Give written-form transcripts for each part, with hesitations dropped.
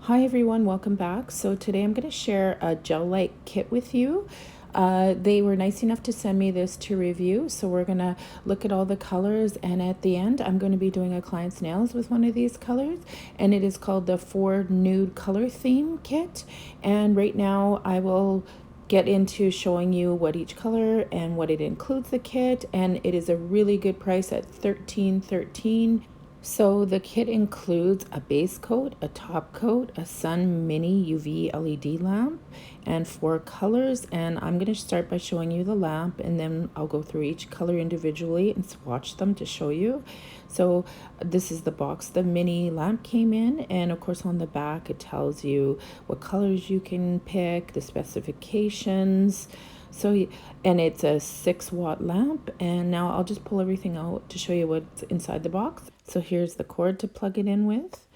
Hi everyone, welcome back. So today I'm going to share a Gelike kit with you. They were nice enough to send me this to review, so we're going to look at all the colors, and at the end I'm going to be doing a client's nails with one of these colors, and it is called the Ford Nude Color Theme Kit. And right now I will get into showing you what each color and what it includes the kit, and it is a really good price at $13.13. So the kit includes a base coat, a top coat, a sun mini UV LED lamp, and 4 colors. And I'm going to start by showing you the lamp, and then I'll go through each color individually and swatch them to show you. So this is the box the mini lamp came in, and of course on the back it tells you what colors you can pick, the specifications. So, and it's a 6-watt lamp, and now I'll just pull everything out to show you what's inside the box. So here's the cord to plug it in with,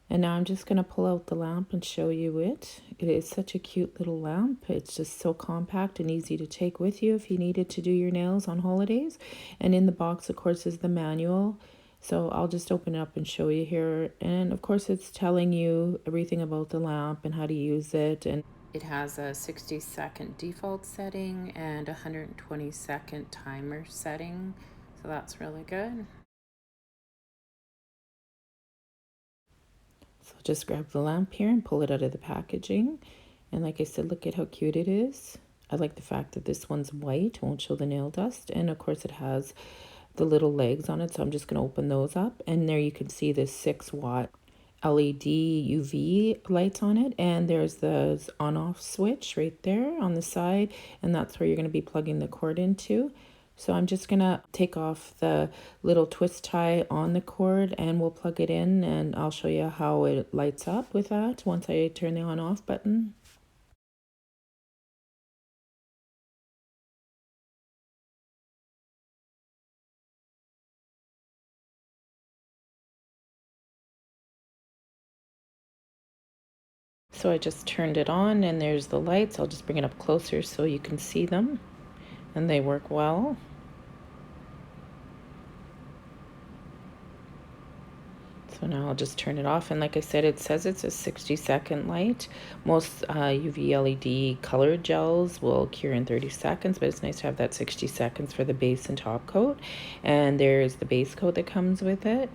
and now I'm just going to pull out the lamp and show you it. It is such a cute little lamp. It's just so compact and easy to take with you if you needed to do your nails on holidays. And in the box, of course, is the manual. So I'll just open it up and show you here. And of course, it's telling you everything about the lamp and how to use it. And it has a 60-second default setting and a 120-second timer setting. So that's really good. So just grab the lamp here and pull it out of the packaging. And like I said, look at how cute it is. I like the fact that this one's white, won't show the nail dust. And of course it has the little legs on it, so I'm just going to open those up. And there you can see this 6-watt LED UV lights on it, and there's the on-off switch right there on the side, and that's where you're going to be plugging the cord into. So I'm just going to take off the little twist tie on the cord, and we'll plug it in, and I'll show you how it lights up with that once I turn the on-off button. So I just turned it on, and there's the lights. I'll just bring it up closer so you can see them, and they work well. So now I'll just turn it off, and like I said, it says it's a 60-second light. Most UV LED colored gels will cure in 30 seconds, but it's nice to have that 60 seconds for the base and top coat. And there's the base coat that comes with it.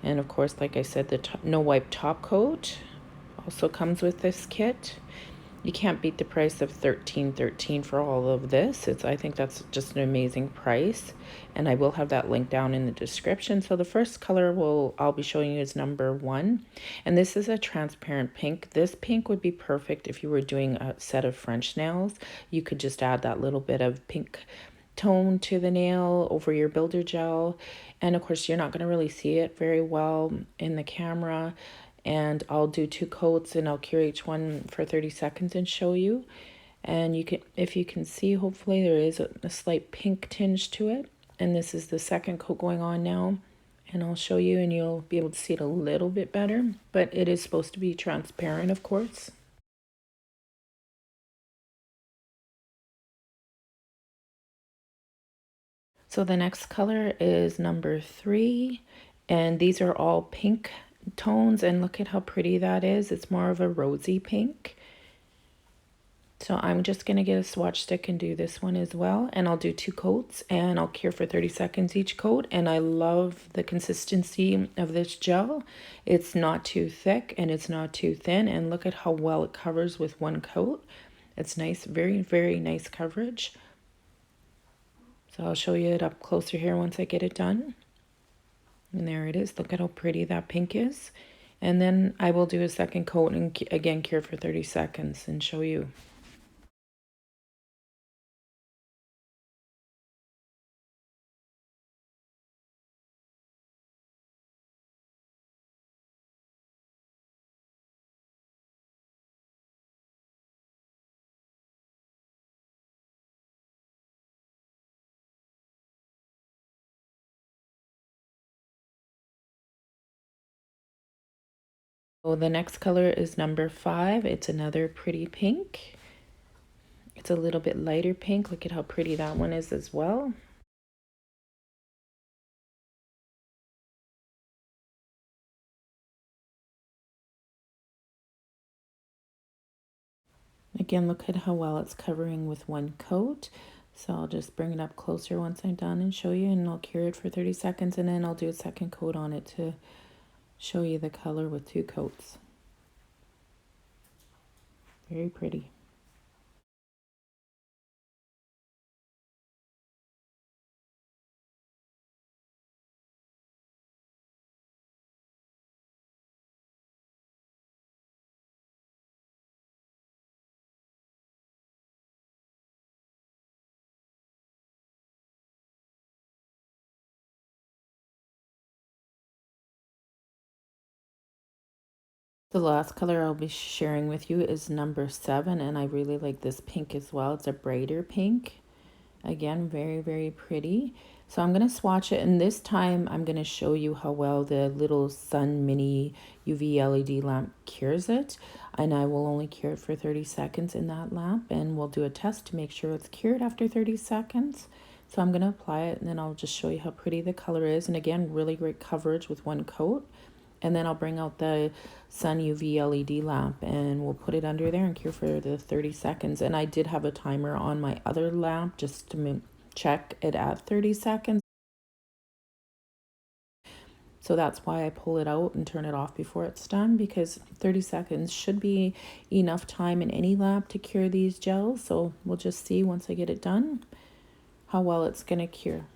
And of course, like I said, the no wipe top coat also comes with this kit. You can't beat the price of $13.13 for all of this. I think that's just an amazing price, and I will have that link down in the description. So the first color I'll be showing you is number 1, and this is a transparent pink. This pink would be perfect if you were doing a set of French nails. You could just add that little bit of pink tone to the nail over your builder gel, and of course you're not going to really see it very well in the camera. And I'll do 2 coats, and I'll cure each one for 30 seconds and show you. And you can, if you can see, hopefully there is a slight pink tinge to it. And this is the second coat going on now, and I'll show you, and you'll be able to see it a little bit better, but it is supposed to be transparent, of course. So the next color is number 3, and these are all pink tones, and look at how pretty that is. It's more of a rosy pink. So I'm just going to get a swatch stick and do this one as well. And I'll do 2 coats, and I'll cure for 30 seconds each coat. And I love the consistency of this gel. It's not too thick and it's not too thin. And look at how well it covers with 1 coat. It's nice, very, very nice coverage. So I'll show you it up closer here once I get it done. And there it is. Look at how pretty that pink is. And then I will do a second coat and again cure for 30 seconds and show you. So the next color is number 5. It's another pretty pink. It's a little bit lighter pink. Look at how pretty that one is as well. Again, look at how well it's covering with one coat. So I'll just bring it up closer once I'm done and show you, and I'll cure it for 30 seconds, and then I'll do a second coat on it to show you the color with two coats. Very pretty. The last color I'll be sharing with you is number 7, and I really like this pink as well. It's a brighter pink. Again, very, very pretty. So I'm going to swatch it, and this time I'm going to show you how well the little Sun Mini UV LED lamp cures it. And I will only cure it for 30 seconds in that lamp, and we'll do a test to make sure it's cured after 30 seconds. So I'm going to apply it, and then I'll just show you how pretty the color is. And again, really great coverage with one coat. And then I'll bring out the Sun UV LED lamp, and we'll put it under there and cure for the 30 seconds. And I did have a timer on my other lamp just to check it at 30 seconds. So that's why I pull it out and turn it off before it's done, because 30 seconds should be enough time in any lamp to cure these gels. So we'll just see once I get it done how well it's going to cure.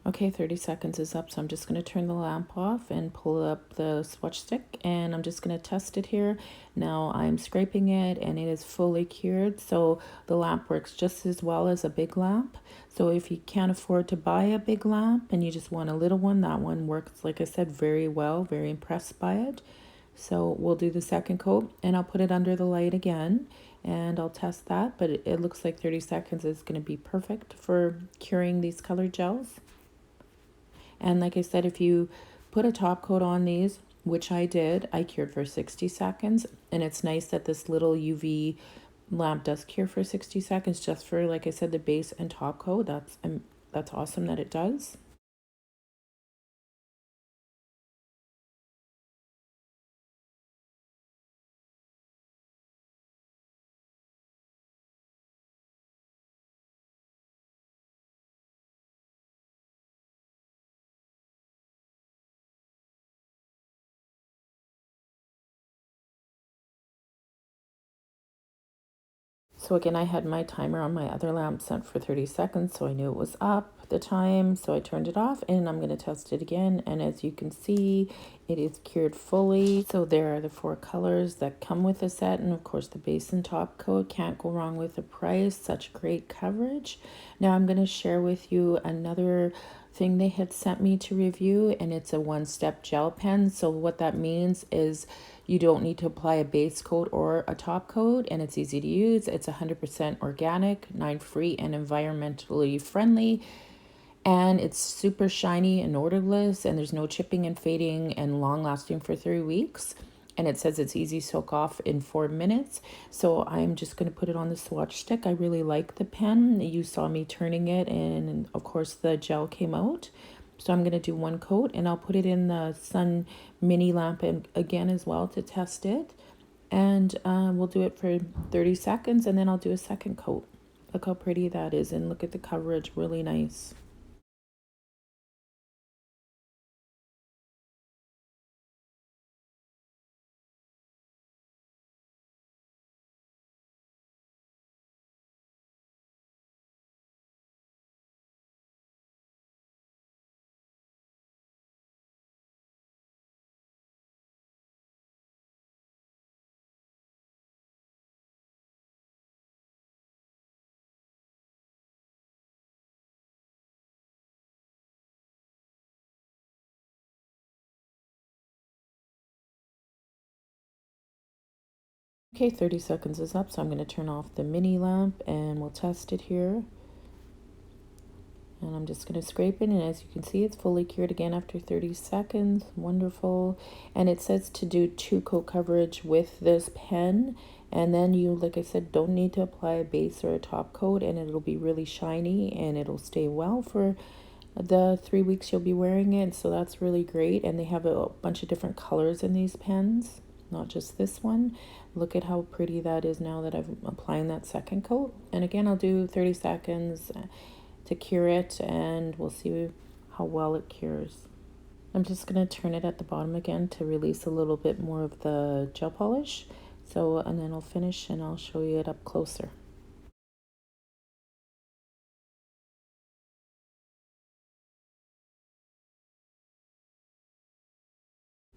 Okay, 30 seconds is up, so I'm just going to turn the lamp off and pull up the swatch stick, and I'm just going to test it here. Now I'm scraping it, and it is fully cured, so the lamp works just as well as a big lamp. So if you can't afford to buy a big lamp and you just want a little one, that one works, like I said, very well. Very impressed by it. So we'll do the second coat, and I'll put it under the light again, and I'll test that, but it looks like 30 seconds is going to be perfect for curing these colored gels. And like I said, if you put a top coat on these, which I did, I cured for 60 seconds. And it's nice that this little UV lamp does cure for 60 seconds just for, like I said, the base and top coat. That's awesome that it does. So again, I had my timer on my other lamp set for 30 seconds, so I knew it was up the time, so I turned it off, and I'm going to test it again. And as you can see, it is cured fully. So there are the 4 colors that come with the set, and of course the base and top coat. Can't go wrong with the price. Such great coverage. Now I'm going to share with you another thing they had sent me to review, and it's a one-step gel pen. So what that means is you don't need to apply a base coat or a top coat, and it's easy to use. It's 100% organic, 9-free, and environmentally friendly. And it's super shiny and odorless, and there's no chipping and fading, and long lasting for 3 weeks. And it says it's easy soak off in 4 minutes. So I'm just going to put it on the swatch stick. I really like the pen. You saw me turning it, and of course the gel came out. So I'm going to do one coat, and I'll put it in the Sun Mini lamp again as well to test it. And we'll do it for 30 seconds, and then I'll do a second coat. Look how pretty that is, and look at the coverage, really nice. Okay, 30 seconds is up, so I'm going to turn off the mini lamp, and we'll test it here. And I'm just going to scrape it, and as you can see, it's fully cured again after 30 seconds. Wonderful. And it says to do 2-coat coverage with this pen, and then you, like I said, don't need to apply a base or a top coat, and it'll be really shiny and it'll stay well for the 3 weeks you'll be wearing it. So that's really great. And they have a bunch of different colors in these pens, not just this one. Look at how pretty that is now that I'm applying that second coat. And again, I'll do 30 seconds to cure it, and we'll see how well it cures. I'm just going to turn it at the bottom again to release a little bit more of the gel polish. So, and then I'll finish and I'll show you it up closer.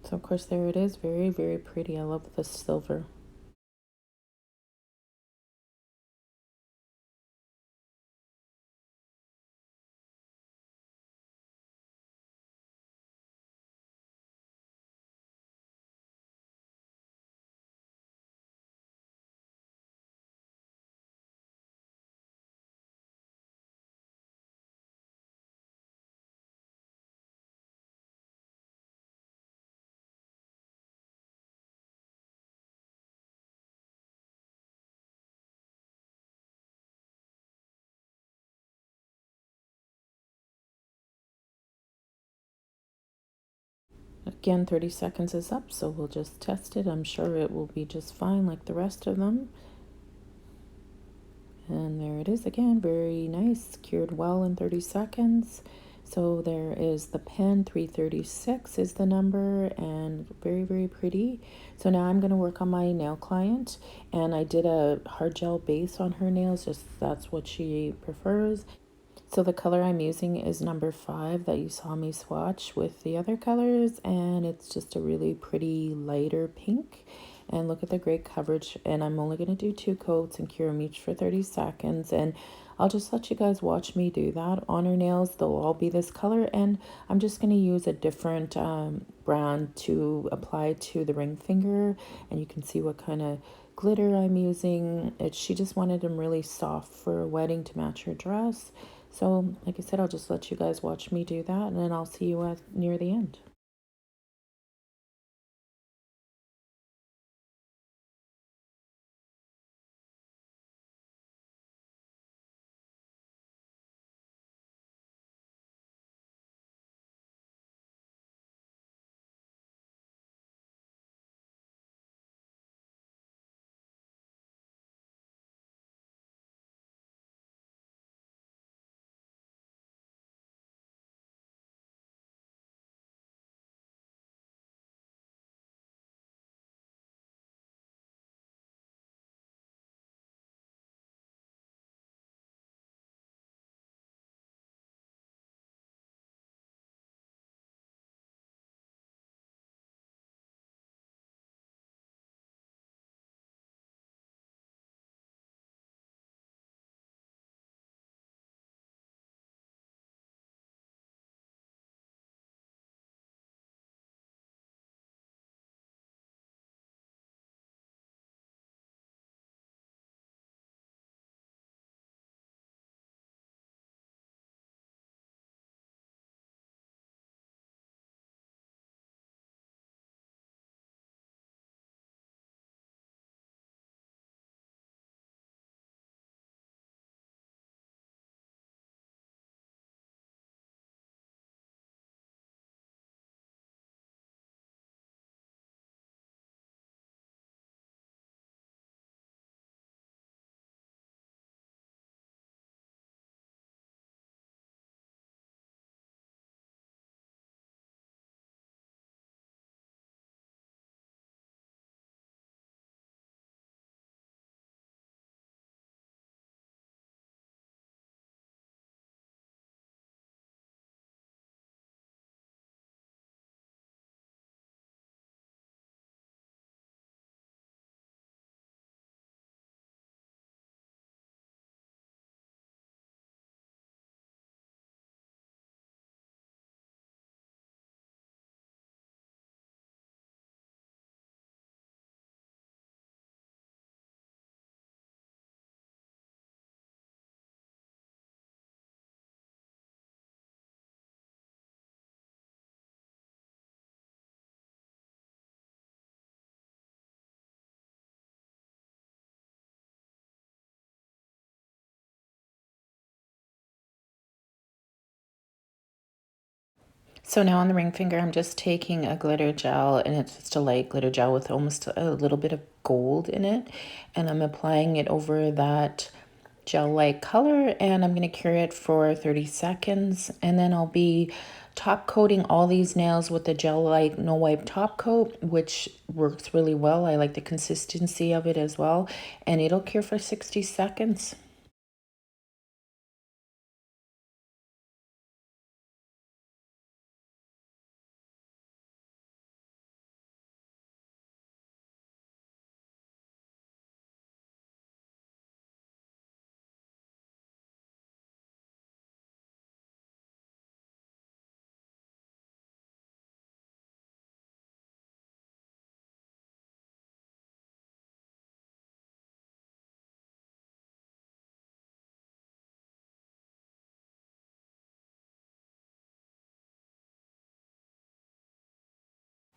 So of course there it is, very, very pretty. I love the silver. Again, 30 seconds is up, so we'll just test it. I'm sure it will be just fine like the rest of them. And there it is again, very nice, cured well in 30 seconds. So there is the pen, 336 is the number, and very, very pretty. So now I'm going to work on my nail client, and I did a hard gel base on her nails, just that's what she prefers. So the color I'm using is number 5 that you saw me swatch with the other colors, and it's just a really pretty lighter pink. And look at the great coverage, and I'm only going to do 2 coats and cure them each for 30 seconds, and I'll just let you guys watch me do that. On her nails, they'll all be this color, and I'm just going to use a different brand to apply to the ring finger, and you can see what kind of glitter I'm using. She just wanted them really soft for a wedding to match her dress. So, like I said, I'll just let you guys watch me do that, and then I'll see you at near the end. So now on the ring finger, I'm just taking a glitter gel, and it's just a light glitter gel with almost a little bit of gold in it. And I'm applying it over that gel-like color, and I'm going to cure it for 30 seconds. And then I'll be top coating all these nails with the gel-like no wipe top coat, which works really well. I like the consistency of it as well. And it'll cure for 60 seconds.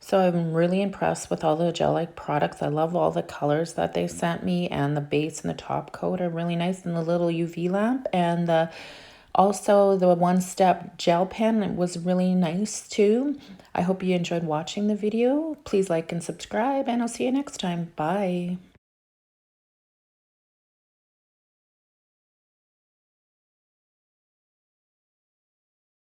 So I'm really impressed with all the gel-like products. I love all the colors that they sent me, and the base and the top coat are really nice, and the little UV lamp, and also the one-step gel pen was really nice too. I hope you enjoyed watching the video. Please like and subscribe, and I'll see you next time. Bye.